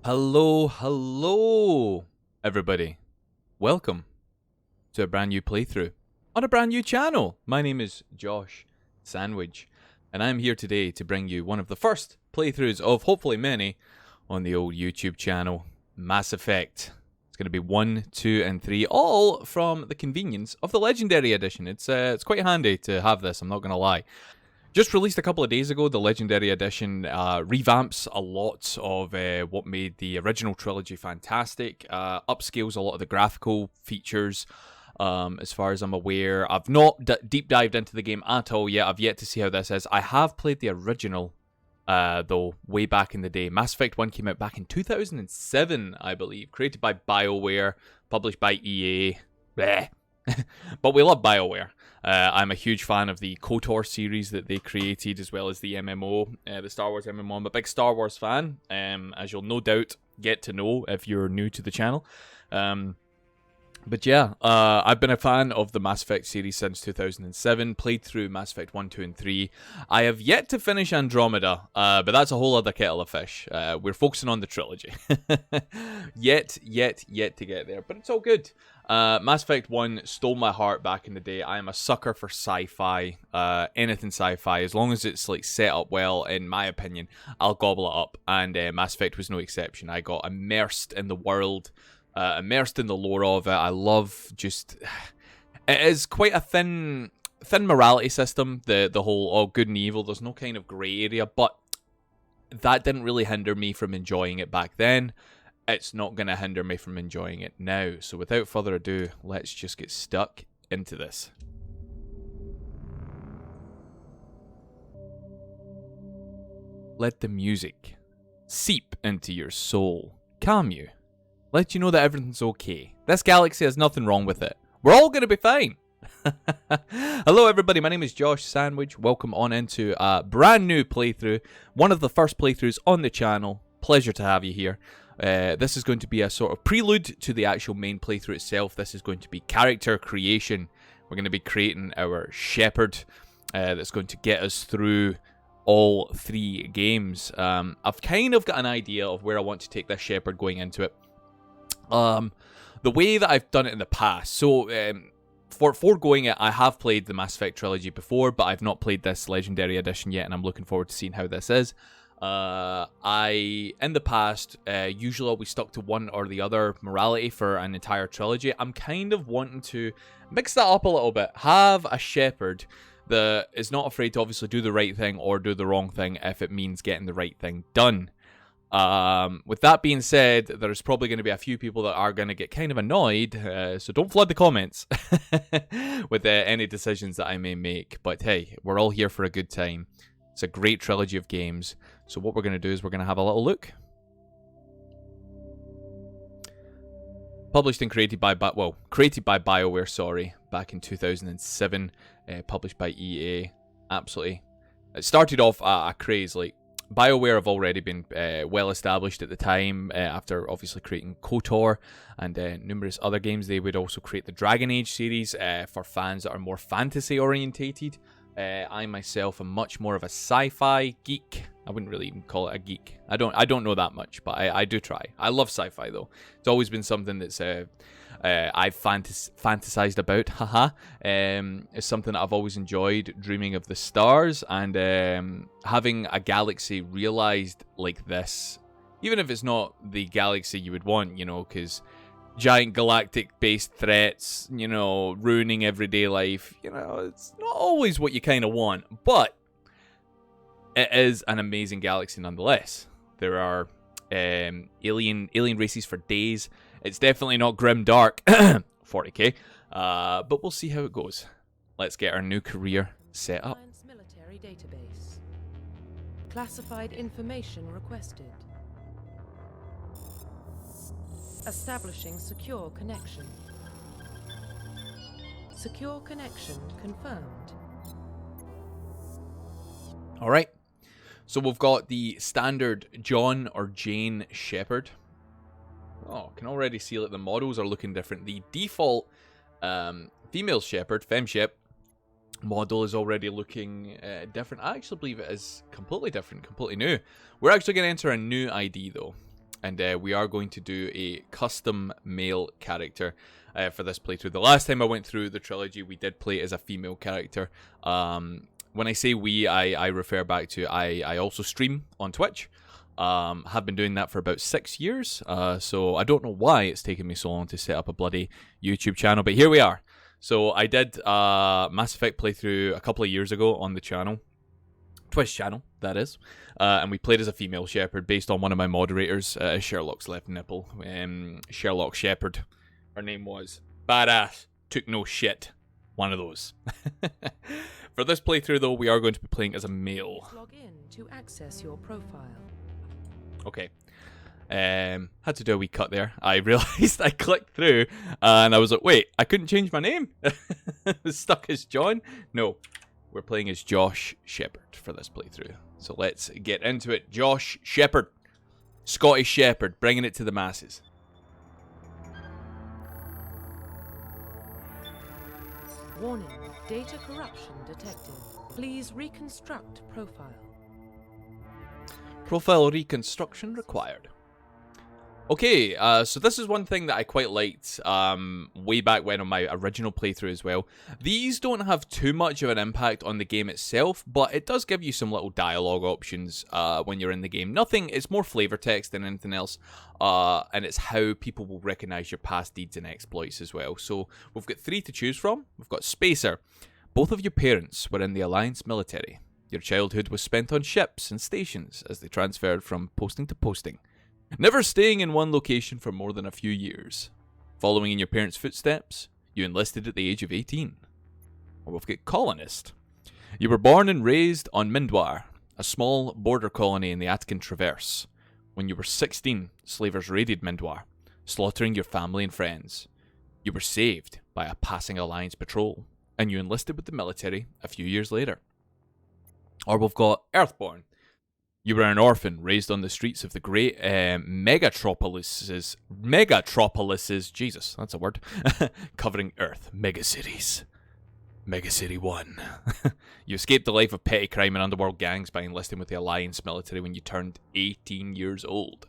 Hello, everybody. Welcome to a brand new playthrough on a brand new channel. My name is Josh Sandwich, and I'm here today to bring you one of the first playthroughs of hopefully many on the old YouTube channel, Mass Effect. It's going to be 1, 2, and 3, all from the convenience of the Legendary Edition. It's quite handy to have this, I'm not going to lie. Just released a couple of days ago, the Legendary Edition revamps a lot of what made the original trilogy fantastic, upscales a lot of the graphical features, as far as I'm aware. I've not deep dived into the game at all yet. I've yet to see how this is. I have played the original, though, way back in the day. Mass Effect 1 came out back in 2007, I believe, created by BioWare, published by EA. Bleh. But we love BioWare. I'm a huge fan of the KOTOR series that they created, as well as the MMO, the Star Wars MMO. I'm a big Star Wars fan, as you'll no doubt get to know if you're new to the channel. But yeah, I've been a fan of the Mass Effect series since 2007, played through Mass Effect 1, 2, and 3. I have yet to finish Andromeda, but that's a whole other kettle of fish. We're focusing on the trilogy. yet to get there, but it's all good. Mass Effect 1 stole my heart back in the day. I am a sucker for sci-fi, anything sci-fi. As long as it's like set up well, in my opinion, I'll gobble it up, and Mass Effect was no exception. I got immersed in the world, immersed in the lore of it. I love just... It is quite a thin morality system, the whole, good and evil. There's no kind of grey area, but that didn't really hinder me from enjoying it back then. It's not going to hinder me from enjoying it now. So without further ado, let's just get stuck into this. Let the music seep into your soul, calm you, let you know that everything's okay. This galaxy has nothing wrong with it. We're all going to be fine. Hello everybody, my name is Josh Sandwich. Welcome on into a brand new playthrough. One of the first playthroughs on the channel. Pleasure to have you here. This is going to be a sort of prelude to the actual main playthrough itself. This is going to be character creation. We're going to be creating our Shepard that's going to get us through all 3 games. I've kind of got an idea of where I want to take this Shepard going into it. The way that I've done it in the past. So, for foregoing it, I have played the Mass Effect trilogy before, but I've not played this Legendary Edition yet, and I'm looking forward to seeing how this is. In the past, usually always stuck to one or the other morality for an entire trilogy. I'm kind of wanting to mix that up a little bit. Have a Shepard that is not afraid to obviously do the right thing or do the wrong thing if it means getting the right thing done. With that being said, there's probably going to be a few people that are going to get kind of annoyed, so don't flood the comments with any decisions that I may make. But hey, we're all here for a good time. It's a great trilogy of games. So what we're going to do is we're going to have a little look. Published and created by BioWare, sorry, back in 2007. Published by EA. Absolutely. It started off a craze. Like, BioWare have already been well established at the time, after obviously creating KOTOR and numerous other games. They would also create the Dragon Age series for fans that are more fantasy orientated. I myself am much more of a sci-fi geek. I wouldn't really even call it a geek. I don't know that much, but I do try. I love sci-fi though. It's always been something that's I've fantasized about. It's something that I've always enjoyed, dreaming of the stars and having a galaxy realized like this. Even if it's not the galaxy you would want, you know, because giant galactic-based threats, you know, ruining everyday life. You know, it's not always what you kind of want, but it is an amazing galaxy nonetheless. There are alien races for days. It's definitely not grim dark, 40k, but we'll see how it goes. Let's get our new career set up. Military database. Classified information requested. Establishing secure connection. Secure connection confirmed. All right. So we've got the standard John or Jane Shepard. Oh, can already see that the models are looking different. The default female Shepard, FemShep, model is already looking different. I actually believe it is completely different, completely new. We're actually going to enter a new ID though. and we are going to do a custom male character for this playthrough. The last time I went through the trilogy, we did play as a female character. When I say we, I refer back to I also stream on Twitch. Have been doing that for about 6 years, so I don't know why it's taken me so long to set up a bloody YouTube channel, but here we are. So I did Mass Effect playthrough a couple of years ago on the channel, Twitch channel, that is, and we played as a female Shepard based on one of my moderators, Sherlock's left nipple, Sherlock Shepard, her name was. Badass, took no shit, one of those. For this playthrough though, we are going to be playing as a male. Log in to access your profile. Okay. Had to do a wee cut there. I realised I clicked through and I was like, wait, I couldn't change my name? I was stuck as John? No, we're playing as Josh Shepard for this playthrough. So let's get into it. Josh Shepard. Scottish Shepard, bringing it to the masses. Warning, data corruption detected. Please reconstruct profile. Profile reconstruction required. Okay, so this is one thing that I quite liked way back when on my original playthrough as well. These don't have too much of an impact on the game itself, but it does give you some little dialogue options when you're in the game. Nothing, it's more flavor text than anything else, and it's how people will recognize your past deeds and exploits as well. So we've got 3 to choose from. We've got Spacer. Both of your parents were in the Alliance military. Your childhood was spent on ships and stations as they transferred from posting to posting, never staying in one location for more than a few years. Following in your parents' footsteps, you enlisted at the age of 18. Or we've got Colonist. You were born and raised on Mindwar, a small border colony in the Atkin Traverse. When you were 16, slavers raided Mindwar, slaughtering your family and friends. You were saved by a passing Alliance patrol, and you enlisted with the military a few years later. Or we've got Earthborn. You were an orphan raised on the streets of the great megatropolises, Jesus, that's a word, covering Earth, megacities. Megacity 1. You escaped the life of petty crime and underworld gangs by enlisting with the Alliance military when you turned 18 years old.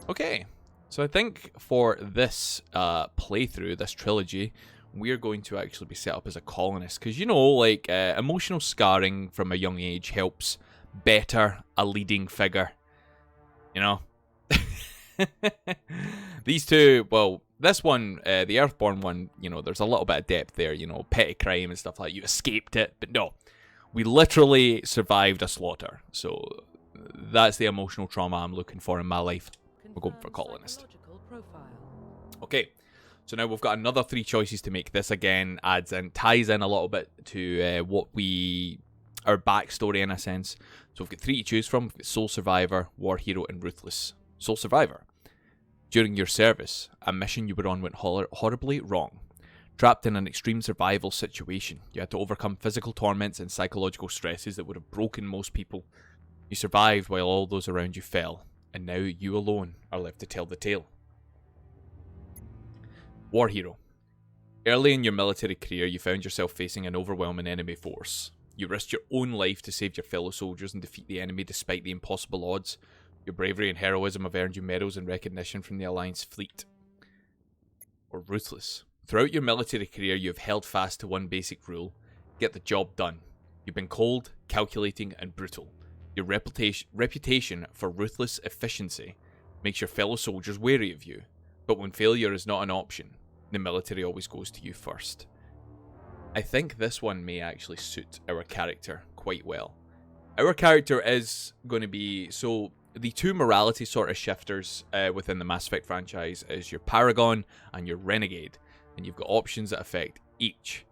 Okay, so I think for this playthrough, this trilogy, we're going to actually be set up as a colonist. Because, you know, like, emotional scarring from a young age helps better a leading figure. You know? These two, well, this one, the Earthborn one, you know, there's a little bit of depth there, you know, petty crime and stuff like that. You escaped it, but no. We literally survived a slaughter. So that's the emotional trauma I'm looking for in my life. We're going for colonist. Okay. So now we've got another 3 choices to make. This again ties in a little bit to our backstory in a sense. So we've got 3 to choose from. We've got Soul Survivor, War Hero, and Ruthless. Soul Survivor. During your service, a mission you were on went horribly wrong. Trapped in an extreme survival situation, you had to overcome physical torments and psychological stresses that would have broken most people. You survived while all those around you fell, and now you alone are left to tell the tale. War Hero. Early in your military career, you found yourself facing an overwhelming enemy force. You risked your own life to save your fellow soldiers and defeat the enemy despite the impossible odds. Your bravery and heroism have earned you medals and recognition from the Alliance fleet. Or Ruthless. Throughout your military career, you have held fast to one basic rule: get the job done. You've been cold, calculating, and brutal. Your reputation for ruthless efficiency makes your fellow soldiers wary of you. But when failure is not an option, the military always goes to you first. I think this one may actually suit our character quite well. Our character is going to be... So, the 2 morality sort of shifters within the Mass Effect franchise is your Paragon and your Renegade. And you've got options that affect each.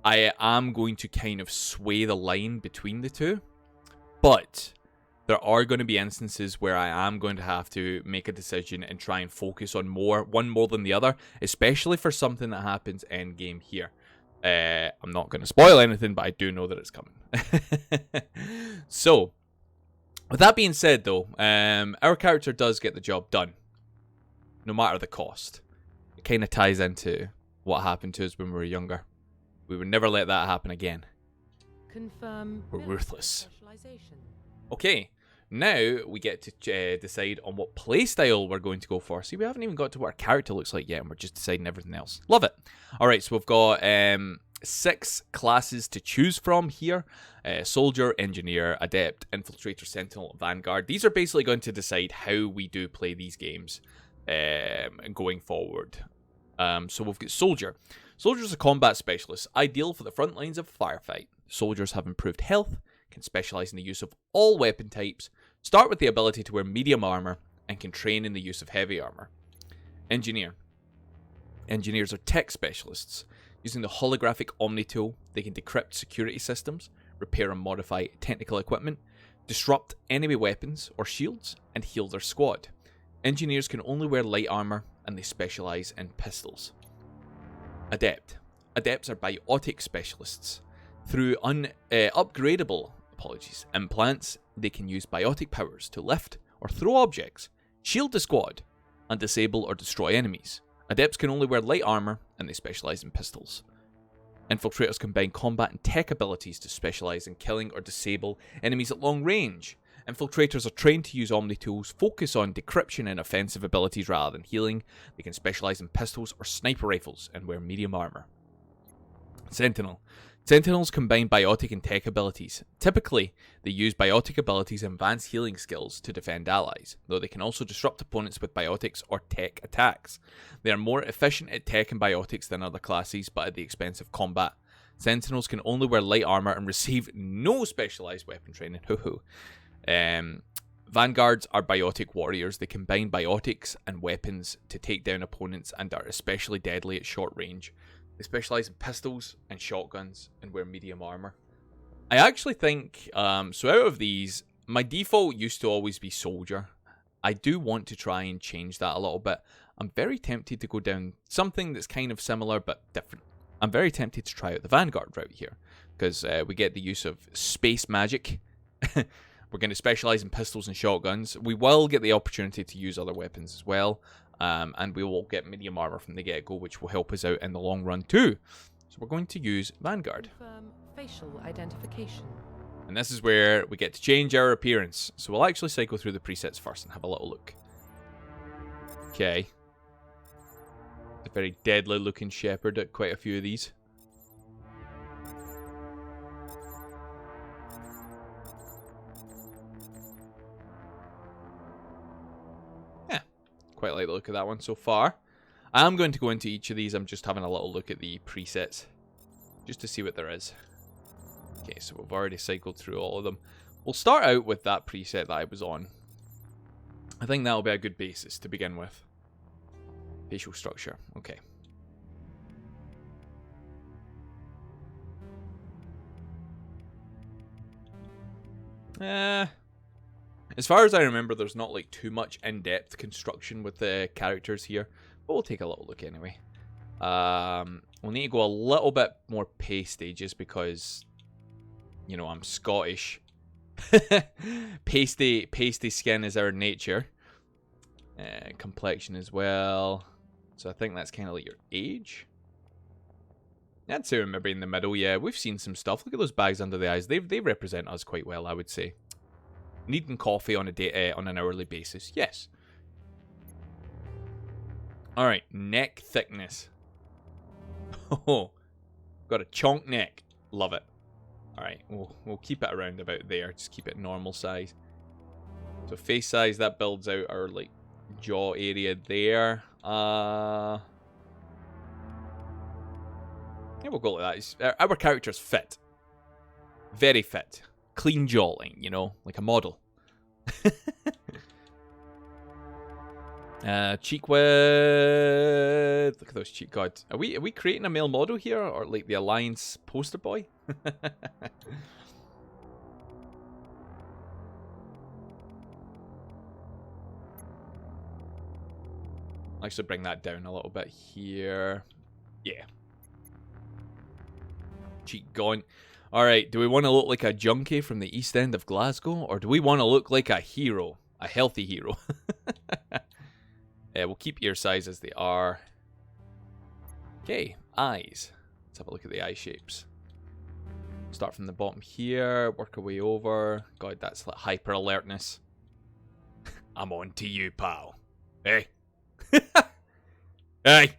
I am going to kind of sway the line between the 2. But there are going to be instances where I am going to have to make a decision and try and focus on one more than the other, especially for something that happens end game here. I'm not going to spoil anything, but I do know that it's coming. So, with that being said though, our character does get the job done, no matter the cost. It kind of ties into what happened to us when we were younger. We would never let that happen again. Confirm. We're ruthless. Okay, Now we get to decide on what playstyle we're going to go for. See, we haven't even got to what our character looks like yet, and we're just deciding everything else. Love it. All right, so we've got 6 classes to choose from here. Soldier, Engineer, Adept, Infiltrator, Sentinel, Vanguard. These are basically going to decide how we do play these games going forward. So we've got Soldier. Soldier's a combat specialist, ideal for the front lines of a firefight. Soldiers have improved health, can specialize in the use of all weapon types, start with the ability to wear medium armor, and can train in the use of heavy armor. Engineer. Engineers are tech specialists. Using the holographic Omni tool, they can decrypt security systems, repair and modify technical equipment, disrupt enemy weapons or shields, and heal their squad. Engineers can only wear light armor, and they specialize in pistols. Adept. Adepts are biotic specialists. Through upgradable implants, they can use biotic powers to lift or throw objects, shield the squad, and disable or destroy enemies. Adepts can only wear light armor, and they specialize in pistols. Infiltrators combine combat and tech abilities to specialize in killing or disable enemies at long range. Infiltrators are trained to use Omni tools, focus on decryption and offensive abilities rather than healing. They can specialize in pistols or sniper rifles and wear medium armor. Sentinel. Sentinels combine biotic and tech abilities. Typically, they use biotic abilities and advanced healing skills to defend allies, though they can also disrupt opponents with biotics or tech attacks. They are more efficient at tech and biotics than other classes, but at the expense of combat. Sentinels can only wear light armor and receive no specialized weapon training. Vanguards are biotic warriors. They combine biotics and weapons to take down opponents and are especially deadly at short range. They specialize in pistols and shotguns and wear medium armor. I actually think, so out of these, my default used to always be Soldier. I do want to try and change that a little bit. I'm very tempted to go down something that's kind of similar but different. I'm very tempted to try out the Vanguard route here, because we get the use of space magic. We're going to specialize in pistols and shotguns. We will get the opportunity to use other weapons as well. And we will get medium armor from the get-go, which will help us out in the long run too. So we're going to use Vanguard. Confirm facial identification. And this is where we get to change our appearance. So we'll actually cycle through the presets first and have a little look. Okay. A very deadly looking Shepard at quite a few of these. Quite like the look of that one so far. I'm going to go into each of these. I'm just having a little look at the presets just to see what there is. Okay, so we've already cycled through all of them. We'll start out with that preset that I was on. I think that'll be a good basis to begin with. Facial structure. Okay. As far as I remember, there's not like too much in-depth construction with the characters here, but we'll take a little look anyway. We'll need to go a little bit more pasty just because, you know, I'm Scottish. pasty skin is our nature. Complexion as well. So I think that's kind of like your age. I'd say maybe in the middle. Yeah, we've seen some stuff. Look at those bags under the eyes. They represent us quite well, I would say. Needing coffee on on an hourly basis. Yes. Alright, neck thickness. Oh, got a chonk neck. Love it. Alright, we'll keep it around about there. Just keep it normal size. So face size, that builds out our like jaw area there. Yeah, we'll go like that. Our character's fit. Very fit. Clean jawline, you know, like a model. Cheek width. Look at those cheek. God, are we creating a male model here, or like the Alliance poster boy? I'll actually bring that down a little bit here. Yeah. Cheek gone. Alright, do we want to look like a junkie from the East End of Glasgow? Or do we want to look like a hero? A healthy hero? We'll keep ear size as they are. Okay, eyes. Let's have a look at the eye shapes. Start from the bottom here, work our way over. God, that's like hyper alertness. I'm on to you, pal. Hey. Hey.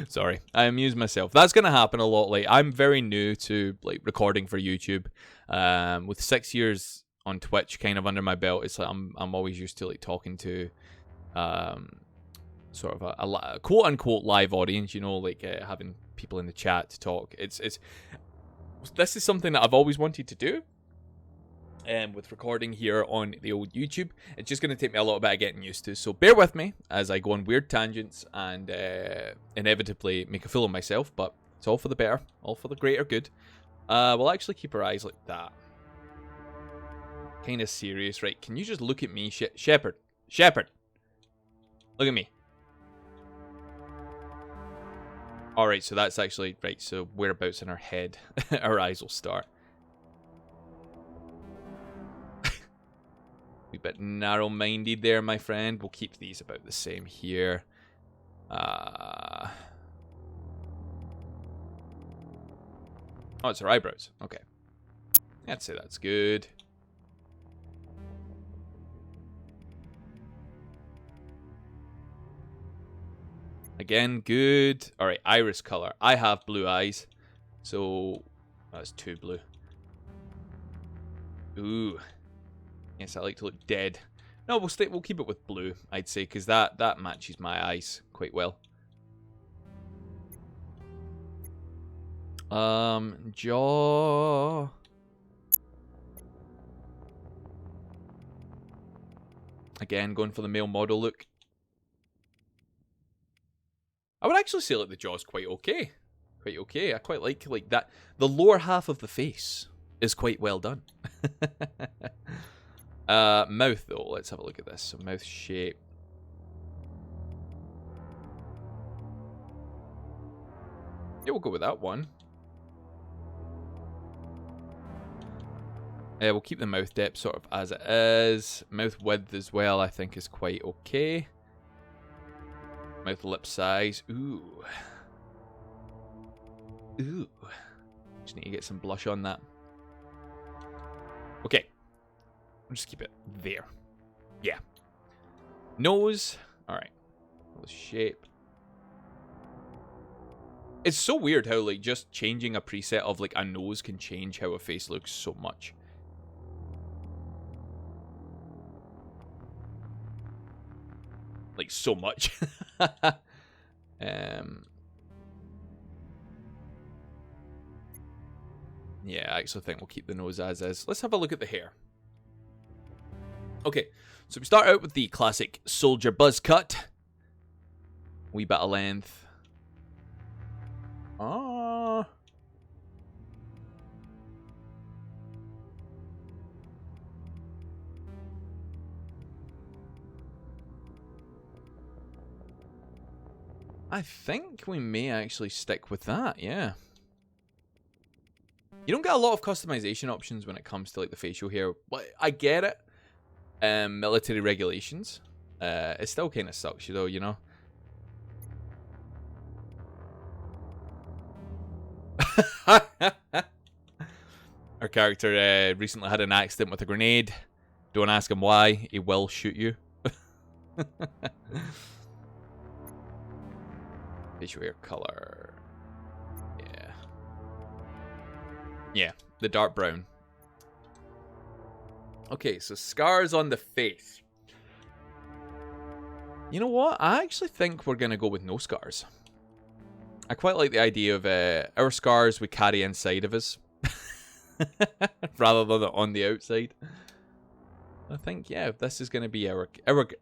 Sorry, I amuse myself. That's gonna happen a lot. Like, I'm very new to like recording for YouTube. With 6 years on Twitch kind of under my belt, it's like I'm always used to like talking to sort of a quote unquote live audience, you know, like having people in the chat to talk. This is something that I've always wanted to do. And with recording here on the old YouTube, it's just going to take me a little bit of getting used to. So bear with me as I go on weird tangents and inevitably make a fool of myself. But it's all for the better, all for the greater good. We'll actually keep our eyes like that. Kind of serious, right? Can you just look at me, Shepard? Shepard, look at me. All right, so that's actually right. So whereabouts in our head, our eyes will start. A bit narrow-minded there, my friend. We'll keep these about the same here. Oh, it's her eyebrows. Okay. I'd say that's good. Again, good. All right, iris color. I have blue eyes, so that's 2 blue. Ooh. Yes, I like to look dead. No, we'll keep it with blue, I'd say, because that matches my eyes quite well. Jaw. Again, going for the male model look. I would actually say like the jaw's quite okay. Quite okay. I quite like that. The lower half of the face is quite well done. Mouth though, let's have a look at this. So mouth shape. Yeah, we'll go with that one. We'll keep the mouth depth sort of as it is. Mouth width as well, I think, is quite okay. Mouth lip size. Ooh. Ooh. Just need to get some blush on that. Okay. We'll just keep it there. Yeah. Nose. Alright. Nose shape. It's so weird how, like, just changing a preset of, like, a nose can change how a face looks so much. Like, so much. Yeah, I actually think we'll keep the nose as is. Let's have a look at the hair. Okay, so we start out with the classic soldier buzz cut. Wee bit of length. I think we may actually stick with that, yeah. You don't get a lot of customization options when it comes to like the facial hair. I get it. Military regulations. It still kind of sucks, though, you know. Our character recently had an accident with a grenade. Don't ask him why. He will shoot you. Facial hair color. Yeah. Yeah, the dark brown. Okay, so scars on the face. You know what? I actually think we're going to go with no scars. I quite like the idea of our scars we carry inside of us. Rather than on the outside. I think, yeah, this is going to be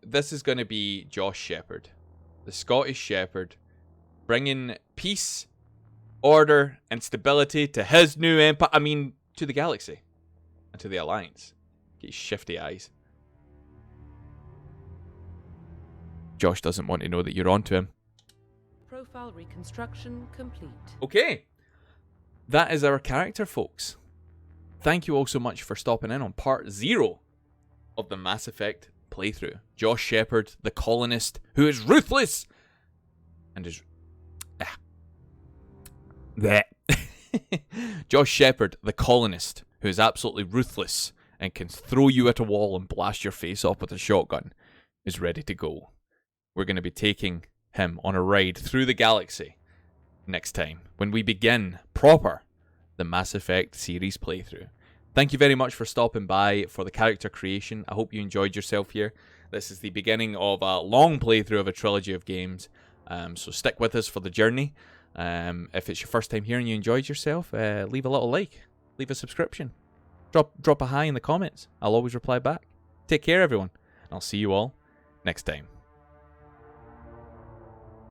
this is going to be Josh Shepard. The Scottish Shepherd. Bringing peace, order, and stability to his new empire. I mean, to the galaxy. And to the Alliance. Get his shifty eyes. Josh doesn't want to know that you're onto him. Profile reconstruction complete. Okay. That is our character, folks. Thank you all so much for stopping in on part 0 of the Mass Effect playthrough. Josh Shepard, the colonist, who is ruthless and is Blech. Josh Shepard, the colonist, who is absolutely ruthless and can throw you at a wall and blast your face off with a shotgun, is ready to go. We're going to be taking him on a ride through the galaxy next time when we begin proper the Mass Effect series playthrough. Thank you very much for stopping by for the character creation. I hope you enjoyed yourself here. This is the beginning of a long playthrough of a trilogy of games, so stick with us for the journey. If it's your first time here and you enjoyed yourself, leave a little like, leave a subscription, drop a hi in the comments. I'll always reply back. Take care, everyone, and I'll see you all next time.